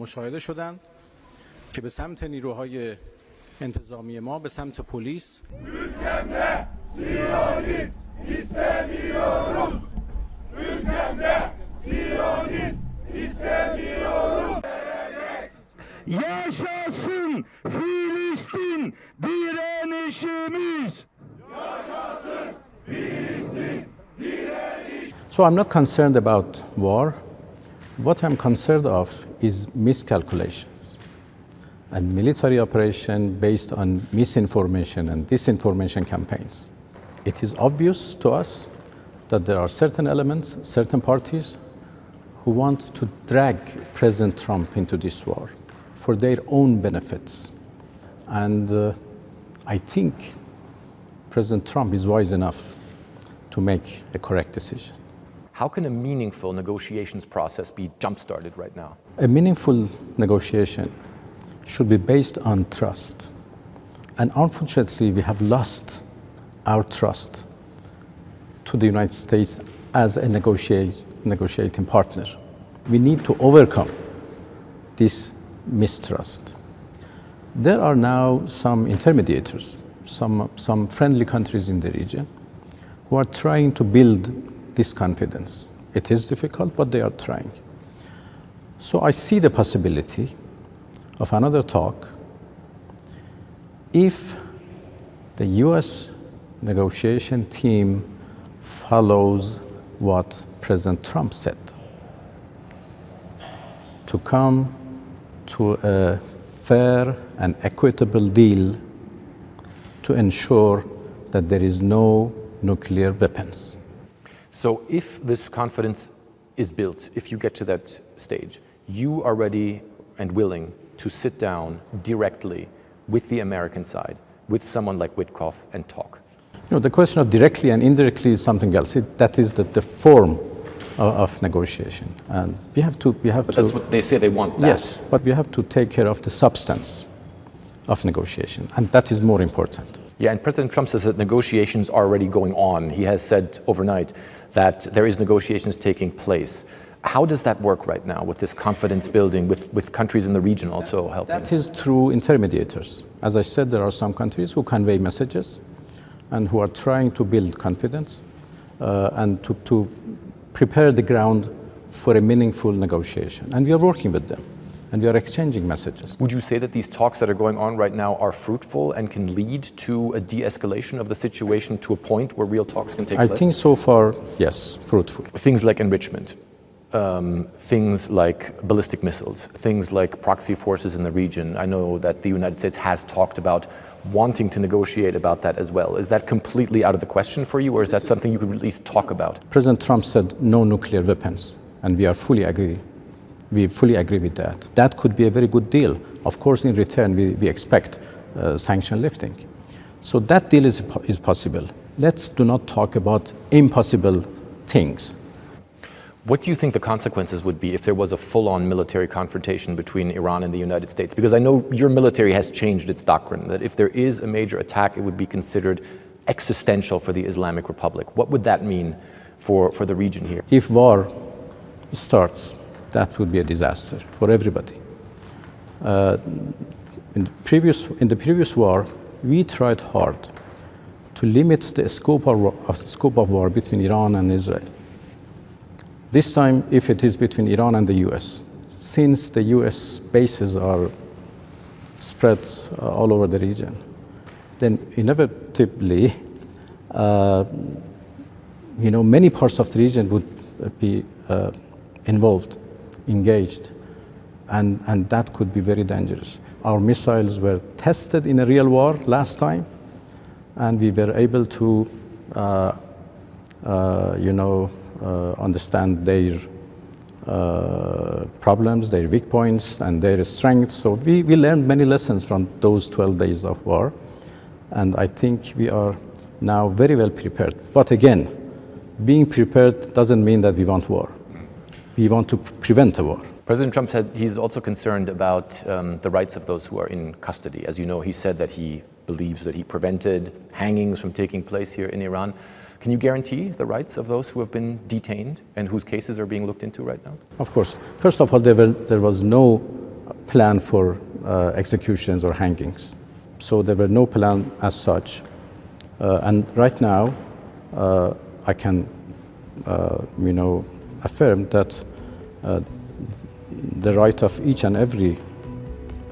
مشاهده شدند که به سمت نیروهای انتظامی ما به سمت پلیس ülkemde Siyonist istemiyoruz. Ülkemde Siyonist istemiyoruz. Yaşasın Filistin direnişimiz. Yaşasın Filistin direniş. So I'm not concerned about war. What I'm concerned of is miscalculations and military operation based on misinformation and disinformation campaigns. It is obvious to us that there are certain elements, certain parties who want to drag President Trump into this war for their own benefits. And I think President Trump is wise enough to make a correct decision. How can a meaningful negotiations process be jump-started right now? A meaningful negotiation should be based on trust. And unfortunately, we have lost our trust to the United States as a negotiating partner. We need to overcome this mistrust. There are now some intermediators, some friendly countries in the region who are trying to build this confidence. It is difficult, but they are trying. So I see the possibility of another talk if the US negotiation team follows what President Trump said, to come to a fair and equitable deal to ensure that there is no nuclear weapons. So if this confidence is built, if you get to that stage, you are ready and willing to sit down directly with the American side, with someone like Witkoff, and talk? You know, the question of directly and indirectly is something else. That is the form of negotiation. And we have to... But that's what they say they want, that. Yes, but we have to take care of the substance of negotiation, and that is more important. Yeah, and President Trump says that negotiations are already going on. He has said overnight that there is negotiations taking place. How does that work right now with this confidence building, with countries in the region also helping? That is through intermediators. As I said, there are some countries who convey messages and who are trying to build confidence and to prepare the ground for a meaningful negotiation. And we are working with them, and we are exchanging messages. Would you say that these talks that are going on right now are fruitful and can lead to a de-escalation of the situation to a point where real talks can take place? I think so far, yes, fruitful. Things like enrichment, things like ballistic missiles, things like proxy forces in the region. I know that the United States has talked about wanting to negotiate about that as well. Is that completely out of the question for you, or is that something you could at least talk about? President Trump said no nuclear weapons, and we fully agree with that. That could be a very good deal. Of course, in return, we expect sanction lifting. So that deal is possible. Let's do not talk about impossible things. What do you think the consequences would be if there was a full-on military confrontation between Iran and the United States? Because I know your military has changed its doctrine, that if there is a major attack, it would be considered existential for the Islamic Republic. What would that mean for the region here? If war starts, that would be a disaster for everybody. In the previous war, we tried hard to limit the scope of war between Iran and Israel. This time, if it is between Iran and the US, since the US bases are spread all over the region, then inevitably, many parts of the region would be involved, engaged, and that could be very dangerous. Our missiles were tested in a real war last time, and we were able to, understand their problems, their weak points, and their strengths. So we learned many lessons from those 12 days of war, and I think we are now very well prepared. But again, being prepared doesn't mean that we want war. We want to prevent a war. President Trump said he's also concerned about the rights of those who are in custody. As you know, he said that he believes that he prevented hangings from taking place here in Iran. Can you guarantee the rights of those who have been detained and whose cases are being looked into right now? Of course. First of all, there was no plan for executions or hangings. So there were no plan as such. And right now, I can, affirm that the right of each and every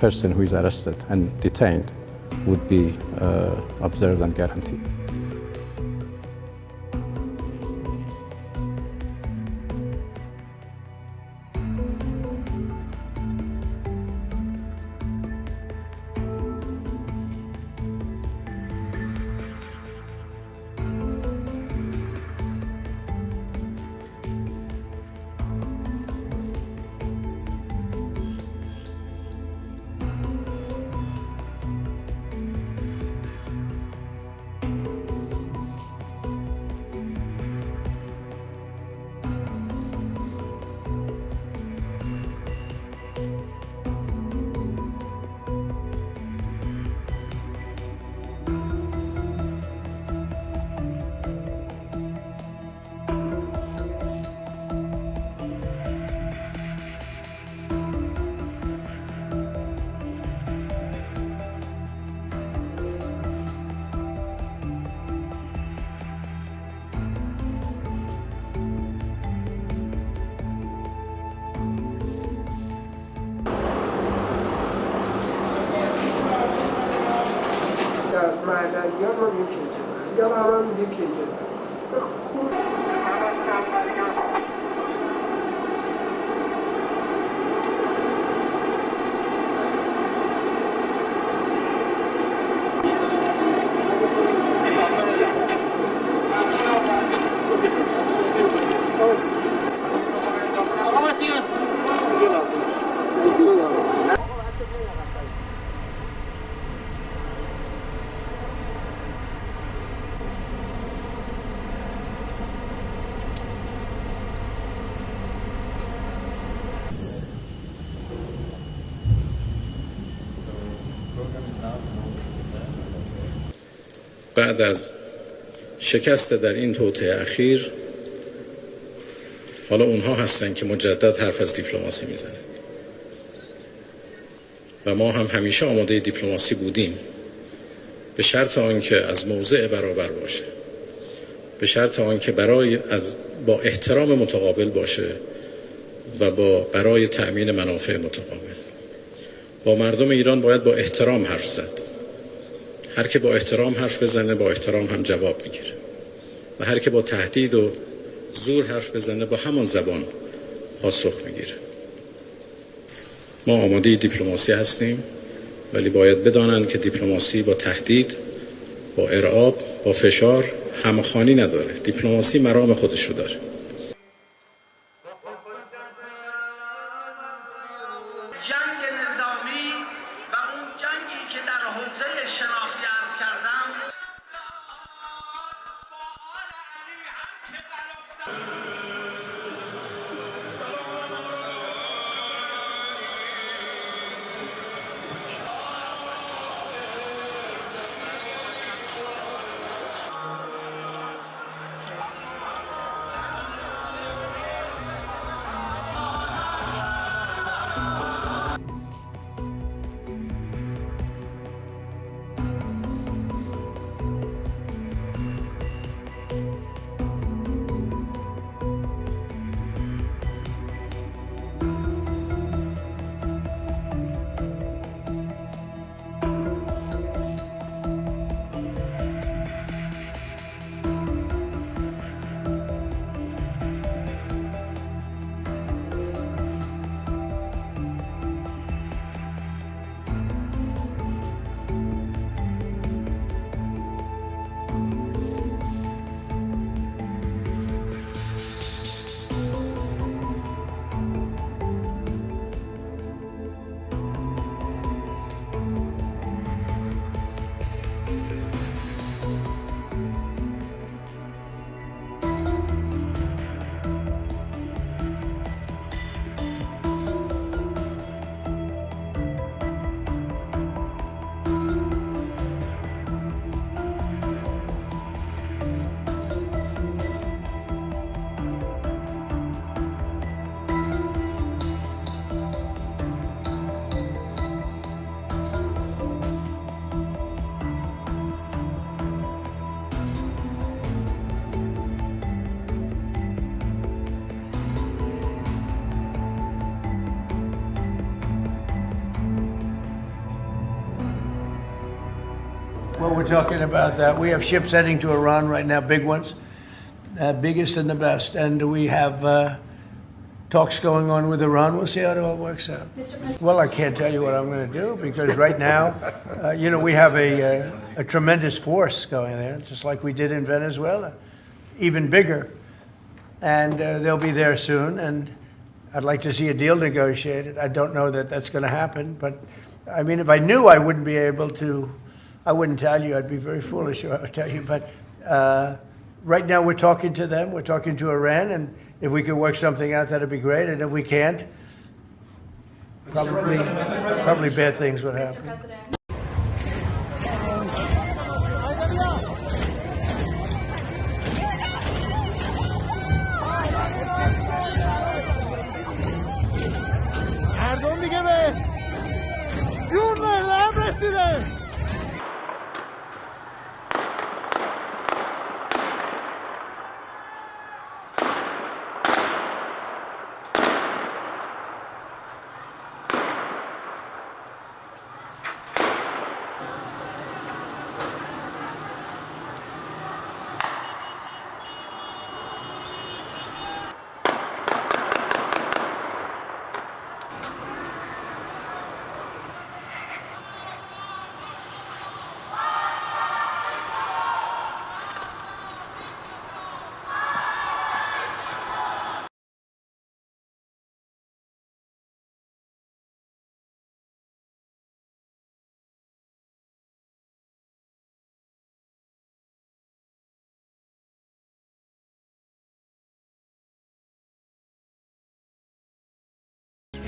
person who is arrested and detained would be observed and guaranteed. از معدنیان ما میگه کیجزن یا هم میگه کیجزن خوب بعد از شکست در این توطئه اخیر حالا اونها هستن که مجدد حرف از دیپلماسی میزنن و ما هم همیشه آماده دیپلماسی بودیم، به شرط آنکه از موضع برابر باشه، به شرط آنکه با احترام متقابل باشه و برای تأمین منافع متقابل. با مردم ایران باید با احترام حرف زد. هر که با احترام حرف بزنه با احترام هم جواب میگیره و هر که با تهدید و زور حرف بزنه با همان زبان پاسخ میگیره. ما آماده دیپلماسی هستیم، ولی باید بدانند که دیپلماسی با تهدید، با ارعاب، با فشار همخوانی نداره. دیپلماسی مرام خودشو داره. جنگ نظامی و اون جنگی که در حوزه شناختی عرض کردم Well, we're talking about that. We have ships heading to Iran right now, big ones, biggest and the best. And we have talks going on with Iran. We'll see how it all works out. Well, I can't tell you what I'm going to do because right now, we have a tremendous force going there, just like we did in Venezuela, even bigger. And they'll be there soon. And I'd like to see a deal negotiated. I don't know that that's going to happen. But, I mean, if I knew I wouldn't be able to, I wouldn't tell you. I'd be very foolish if I would tell you. But right now we're talking to them. We're talking to Iran. And if we could work something out, that'd be great. And if we can't, probably bad things would happen. مردم دیگه به جون مردم رسیده.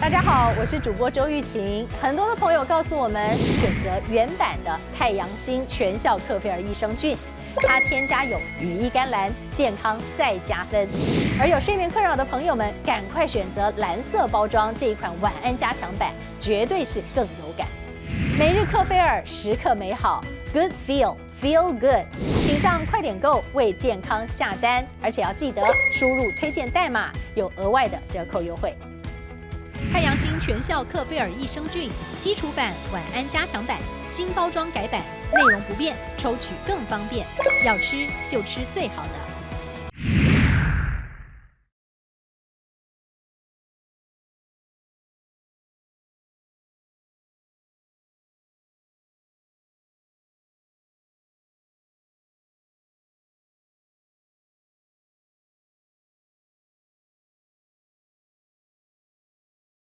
大家好，我是主播周玉琴。很多的朋友告诉我们，选择原版的太阳星全效克菲尔益生菌，它添加有羽衣甘蓝，健康再加分。而有睡眠困扰的朋友们，赶快选择蓝色包装这一款晚安加强版，绝对是更有感。每日克菲尔，时刻美好 ，Good Feel Good， 请上快点购为健康下单，而且要记得输入推荐代码，有额外的折扣优惠。太阳星全效克菲尔益生菌基础版、晚安加强版，新包装改版，内容不变，抽取更方便。要吃就吃最好的。